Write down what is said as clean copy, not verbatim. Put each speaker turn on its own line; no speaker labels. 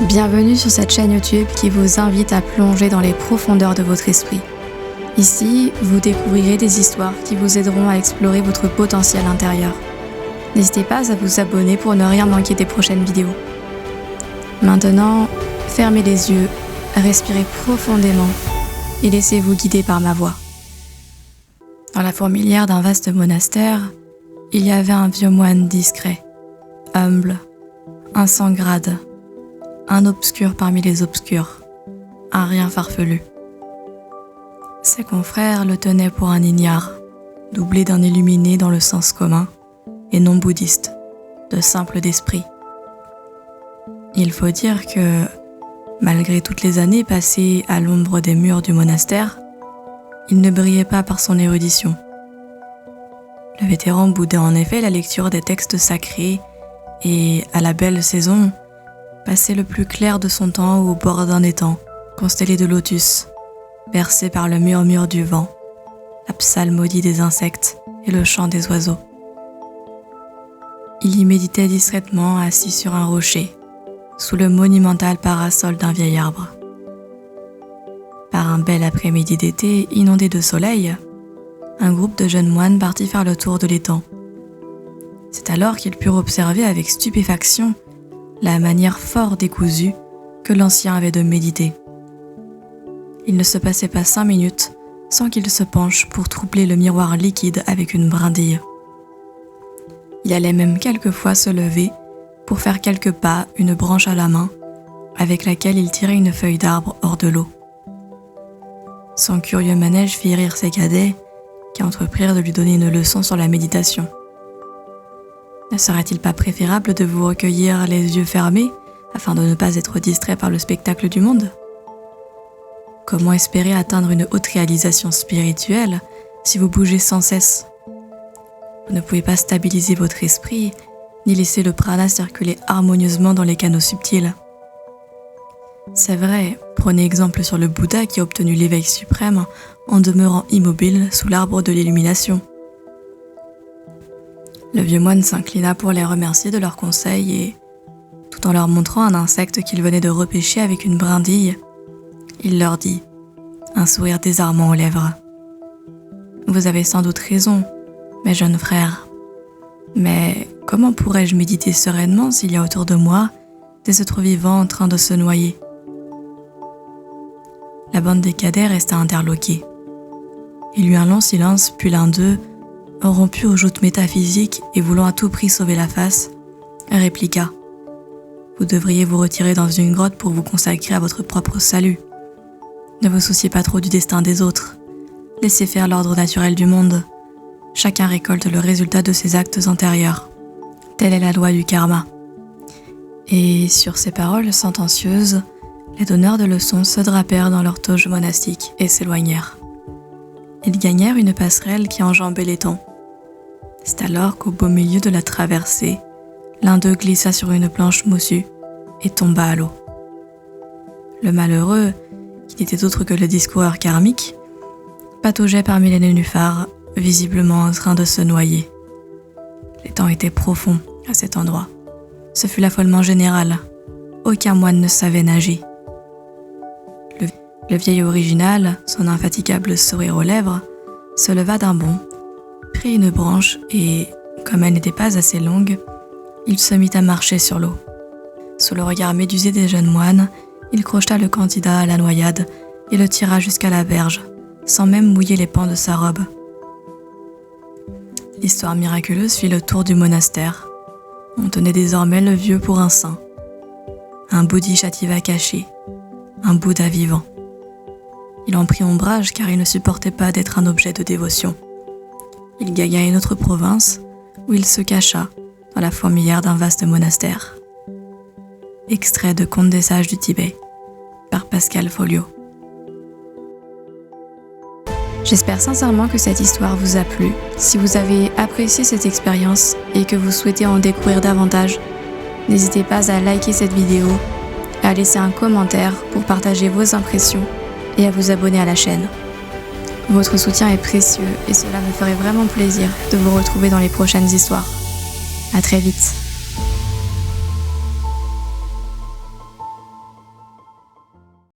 Bienvenue sur cette chaîne YouTube qui vous invite à plonger dans les profondeurs de votre esprit. Ici, vous découvrirez des histoires qui vous aideront à explorer votre potentiel intérieur. N'hésitez pas à vous abonner pour ne rien manquer des prochaines vidéos. Maintenant, fermez les yeux, respirez profondément et laissez-vous guider par ma voix. Dans la fourmilière d'un vaste monastère, il y avait un vieux moine discret, humble, un sans grade, un obscur parmi les obscurs, un rien farfelu. Ses confrères le tenaient pour un ignare, doublé d'un illuminé dans le sens commun et non bouddhiste, de simple d'esprit. Il faut dire que, malgré toutes les années passées à l'ombre des murs du monastère, il ne brillait pas par son érudition. Le vétéran boudait en effet la lecture des textes sacrés et, à la belle saison, passait le plus clair de son temps au bord d'un étang, constellé de lotus, bercé par le murmure du vent, la psalmodie des insectes et le chant des oiseaux. Il y méditait discrètement assis sur un rocher, sous le monumental parasol d'un vieil arbre. Par un bel après-midi d'été inondé de soleil, un groupe de jeunes moines partit faire le tour de l'étang. C'est alors qu'ils purent observer avec stupéfaction la manière fort décousue que l'ancien avait de méditer. Il ne se passait pas 5 minutes sans qu'il se penche pour troubler le miroir liquide avec une brindille. Il allait même quelquefois se lever pour faire quelques pas, une branche à la main, avec laquelle il tirait une feuille d'arbre hors de l'eau. Son curieux manège fit rire ses cadets, qui entreprirent de lui donner une leçon sur la méditation. Ne serait-il pas préférable de vous recueillir les yeux fermés afin de ne pas être distrait par le spectacle du monde ? Comment espérer atteindre une haute réalisation spirituelle si vous bougez sans cesse ? Vous ne pouvez pas stabiliser votre esprit ni laisser le prana circuler harmonieusement dans les canaux subtils. C'est vrai, prenez exemple sur le Bouddha qui a obtenu l'éveil suprême en demeurant immobile sous l'arbre de l'illumination. Le vieux moine s'inclina pour les remercier de leurs conseils et, tout en leur montrant un insecte qu'il venait de repêcher avec une brindille, il leur dit, un sourire désarmant aux lèvres. « Vous avez sans doute raison, mes jeunes frères. Mais comment pourrais-je méditer sereinement s'il y a autour de moi des êtres vivants en train de se noyer ?» La bande des cadets resta interloquée. Il y eut un long silence, puis l'un d'eux, rompu aux joutes métaphysiques et voulant à tout prix sauver la face, répliqua « Vous devriez vous retirer dans une grotte pour vous consacrer à votre propre salut. Ne vous souciez pas trop du destin des autres. Laissez faire l'ordre naturel du monde. Chacun récolte le résultat de ses actes antérieurs. Telle est la loi du karma. » Et sur ces paroles sentencieuses, les donneurs de leçons se drapèrent dans leur toge monastique et s'éloignèrent. Ils gagnèrent une passerelle qui enjambait l'étang. C'est alors qu'au beau milieu de la traversée, l'un d'eux glissa sur une planche moussue et tomba à l'eau. Le malheureux, qui n'était autre que le discoureur karmique, pataugeait parmi les nénuphars, visiblement en train de se noyer. L'étang était profond à cet endroit. Ce fut l'affolement général. Aucun moine ne savait nager. Le vieil original, son infatigable sourire aux lèvres, se leva d'un bond, prit une branche et, comme elle n'était pas assez longue, il se mit à marcher sur l'eau. Sous le regard médusé des jeunes moines, il crocheta le candidat à la noyade et le tira jusqu'à la berge, sans même mouiller les pans de sa robe. L'histoire miraculeuse fit le tour du monastère. On tenait désormais le vieux pour un saint, un bodhisattva caché, un Bouddha vivant. Il en prit ombrage car il ne supportait pas d'être un objet de dévotion. Il gagna une autre province où il se cacha dans la fourmilière d'un vaste monastère. Extrait de Contes des sages du Tibet par Pascal Folliot. J'espère sincèrement que cette histoire vous a plu. Si vous avez apprécié cette expérience et que vous souhaitez en découvrir davantage, n'hésitez pas à liker cette vidéo, à laisser un commentaire pour partager vos impressions et à vous abonner à la chaîne. Votre soutien est précieux et cela me ferait vraiment plaisir de vous retrouver dans les prochaines histoires. À très vite.